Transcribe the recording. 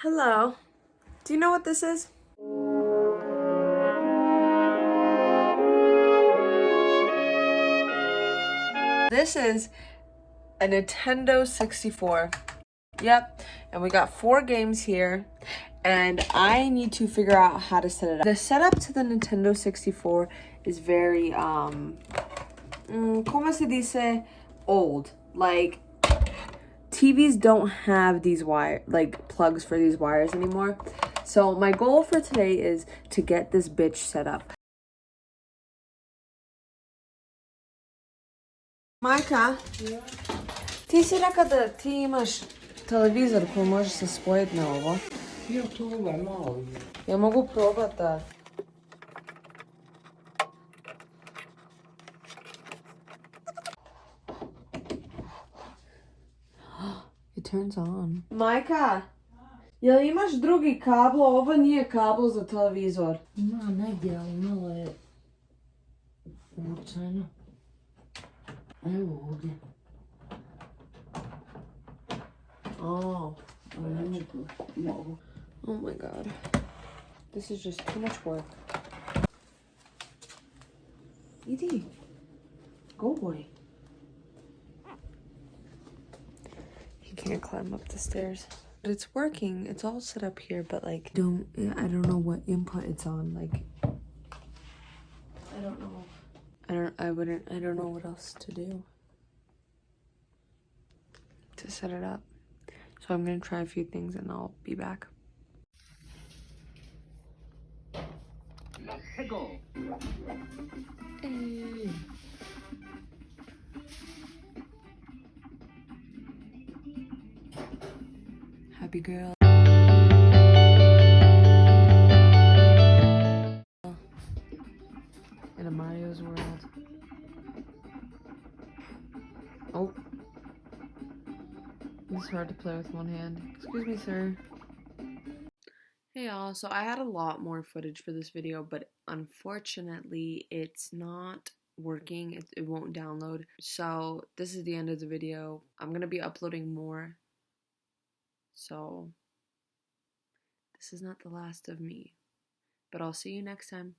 Hello. Do you know what this is? This is a Nintendo 64. Yep, and we got 4 games here, and I need to figure out how to set it up. The setup to the Nintendo 64 is very, como se dice, old. Like, TVs don't have these plugs for these wires anymore. So my goal for today is to get this bitch set up. Majka, ti si rekla da ti imaš televizor koji može se spojiti na ovo. Ja, to ovaj mali. Ja mogu probat da... It turns on. Majka, jel imaš drugi kablo? Ovo nije kablo za televizor. Ima negdje, ali malo je uvučeno. Evo ovdje. Oh. Ali ne mogu. Oh my god. This is just too much work. Idi. Go boy. He can't climb up the stairs. But it's working. It's all set up here, but like I don't know what input it's on. Like I don't know. I don't know what else to do to set it up. So I'm gonna try a few things and I'll be back. Pickle. Hey. Happy girl. In a Mario's world. Oh. It's hard to play with one hand. Excuse me, sir. Hey y'all, so I had a lot more footage for this video, but unfortunately it's not working. It won't download. So this is the end of the video. I'm gonna be uploading more. So this is not the last of me. But I'll see you next time.